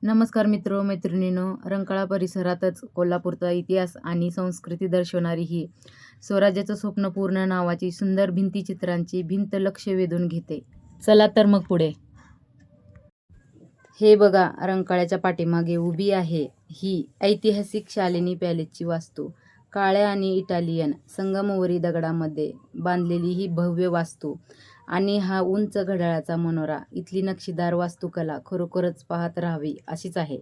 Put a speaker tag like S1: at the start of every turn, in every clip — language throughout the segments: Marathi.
S1: नमस्कार मित्र मैत्रिणींनो, रंकाळा परिसरातच कोल्हापूरचा इतिहास आणि संस्कृती दर्शवणारी ही स्वराज्याचं स्वप्न पूर्ण नावाची सुंदर भिंतीचित्रांची भिंत लक्ष वेधून घेते. चला तर मग पुढे. हे बघा, रंकाळ्याच्या पाठीमागे उभी आहे ही ऐतिहासिक शालिनी पॅलेसची वास्तू. काळ्या आणि इटालियन संगमरवरी दगडामध्ये बांधलेली ही भव्य वास्तू आणि हा उंच घड्याळाचा मनोरा, इथली नक्षीदार वास्तुकला खरोखरच पाहत राहावी अशीच आहे.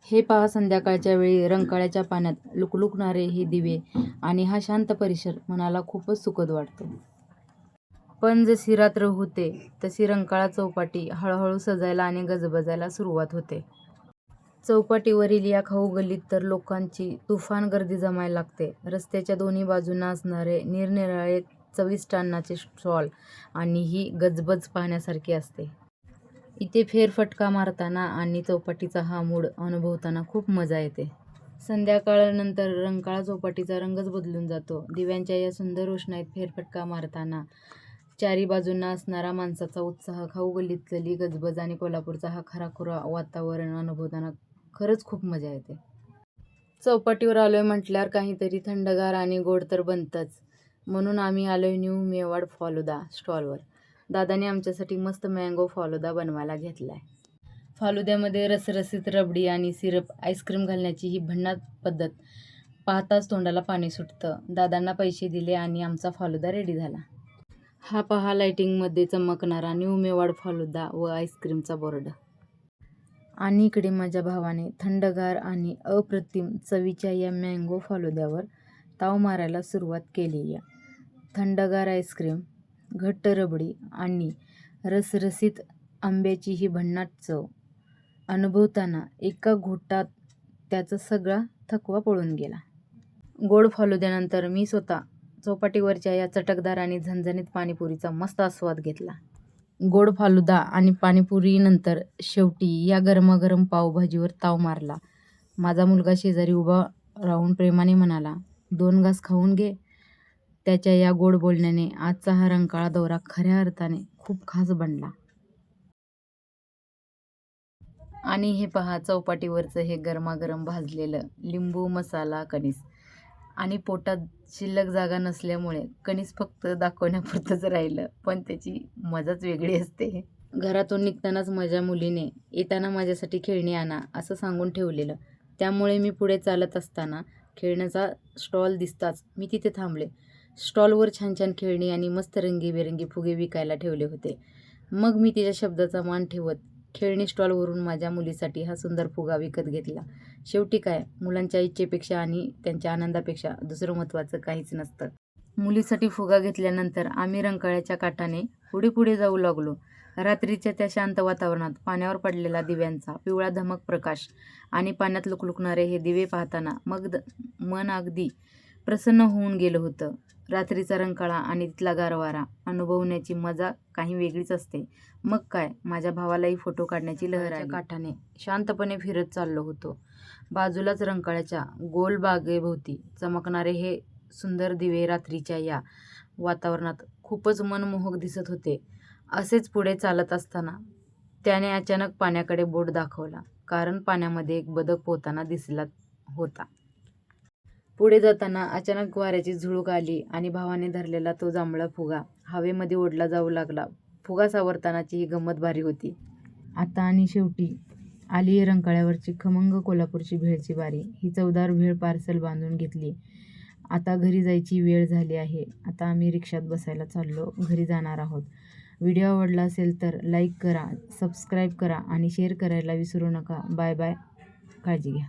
S1: हे पहा, संध्याकाळच्या वेळी रंकाळ्याच्या पाण्यात लुकलुकणारे हे दिवे आणि हा शांत परिसर मनाला खूपच सुखद वाटतो. पण जशी रात्र होते तशी रंकाळा चौपाटी हळूहळू सजायला आणि गजबजायला सुरुवात होते. चौपाटीवरील या खाऊ गल्लीत तर लोकांची तुफान गर्दी जमायला लागते. रस्त्याच्या दोन्ही बाजूंना असणारे निरनिराळे चविष्ट अन्नाचे स्टॉल आणि ही गजबज पाहण्यासारखी असते. इथे फेरफटका मारताना आणि चौपाटीचा हा मूड अनुभवताना खूप मजा येते. संध्याकाळनंतर रंकाळा चौपाटीचा रंगच बदलून जातो. दिव्यांच्या या सुंदर रोषणाईत फेरफटका मारताना चारी बाजूंना असणारा माणसाचा उत्साह, खाऊ गल्लीतली गजबज आणि कोल्हापूरचा हा खराखुरा वातावरण अनुभवताना खरंच खूप मजा येते. चौपाटीवर आलोय म्हटल्यावर काहीतरी थंडगार आणि गोड तर बनतंच. म्हणून आम्ही आलोय न्यू मेवाड फालुदा स्टॉलवर. दादाने आमच्यासाठी मस्त मँगो फालुदा बनवायला घेतलाय. फालुद्यामध्ये रसरशीत रबडी आणि सिरप आईस्क्रीम घालण्याची ही भन्नाट पद्धत पाहताच तोंडाला पाणी सुटतं. दादांना पैसे दिले आणि आमचा फालुदा रेडी झाला. हा पहा, लाइटिंगमध्ये चमकणारा न्यू मेवाड फालुदा व आईस्क्रीमचा बोर्ड. आणि इकडे माझ्या भावाने थंडगार आणि अप्रतिम चवीच्या या मँगो फालुद्यावर ताव मारायला सुरुवात केली. थंडगार आईस्क्रीम, घट्ट रबडी आणि रसरशीत आंब्याची ही भन्नाट चव अनुभवताना एका घोटात त्याचा सगळा थकवा पळून गेला. गोड फालुद्यानंतर मी स्वतः चौपाटीवरच्या या चटकदार आणि झणझणीत पाणीपुरीचा मस्त आस्वाद घेतला. गोड फालुदा आणि पाणीपुरीनंतर शेवटी या गरमागरम पावभाजीवर ताव मारला. माझा मुलगा शेजारी उभा राहून प्रेमाने म्हणाला, 2 घास खाऊन घे. त्याच्या या गोड बोलण्याने आजचा हा रंकाळा दौरा खऱ्या अर्थाने खूप खास बनला. आणि हे पहा, चौपाटीवरचं हे गरमागरम भाजलेलं लिंबू मसाला कणीस. आणि पोटात शिल्लक जागा नसल्यामुळे कणीस फक्त दाखवण्यापुरतंच राहिलं, पण त्याची मजाच वेगळी असते. घरातून निघतानाच माझ्या मुलीने येताना माझ्यासाठी खेळणी आणा असं सांगून ठेवलेलं. त्यामुळे मी पुढे चालत असताना खेळण्याचा स्टॉल दिसताच मी तिथे थांबले. स्टॉलवर छान छान खेळणी आणि मस्त रंगीबेरंगी फुगे विकायला ठेवले होते. मग मी तिच्या शब्दाचा मान ठेवत खेळणी स्टॉलवरून माझ्या मुलीसाठी हा सुंदर फुगा विकत घेतला. शेवटी काय, मुलांच्या इच्छेपेक्षा आणि त्यांच्या आनंदापेक्षा दुसरं महत्त्वाचं काहीच नसतं. मुलीसाठी फुगा घेतल्यानंतर आम्ही रंकाळ्याच्या काठाने पुढे पुढे जाऊ लागलो. रात्रीच्या त्या शांत वातावरणात पाण्यावर पडलेला दिव्यांचा पिवळा धमक प्रकाश आणि पाण्यात लुकलुकणारे हे दिवे पाहताना मन अगदी प्रसन्न होऊन गेलं होतं. रात्रीचा रंकाळा आणि तिथला गारवारा अनुभवण्याची मजा काही वेगळीच असते. मग काय, माझ्या भावालाही फोटो काढण्याची लहर आली. काठाने शांतपणे फिरत चाललो होतो. बाजूलाच रंकाळ्याच्या गोल बागेभोवती चमकणारे हे सुंदर दिवे रात्रीच्या या वातावरणात खूपच मनमोहक दिसत होते. असेच पुढे चालत असताना त्याने अचानक पाण्याकडे बोट दाखवला, कारण पाण्यामध्ये एक बदक पोहताना दिसला होता. पुढे जाताना अचानक वाऱ्याची झुळूक आली आणि भावाने धरलेला तो जांभळा फुगा हवेमध्ये ओढला जाऊ लागला. फुगा सावरतानाची ही गंमत भारी होती. आता आणि शेवटी आली रंकाळ्यावरची खमंग कोल्हापूरची भेळची बारी. ही चवदार भेळ पार्सल बांधून घेतली. आता घरी जायची वेळ झाली आहे. आता आम्ही रिक्षात बसायला चाललो, घरी जाणार आहोत. व्हिडिओ आवडला असेल तर लाईक करा, सबस्क्राईब करा आणि शेअर करायला विसरू नका. बाय बाय, काळजी घ्या.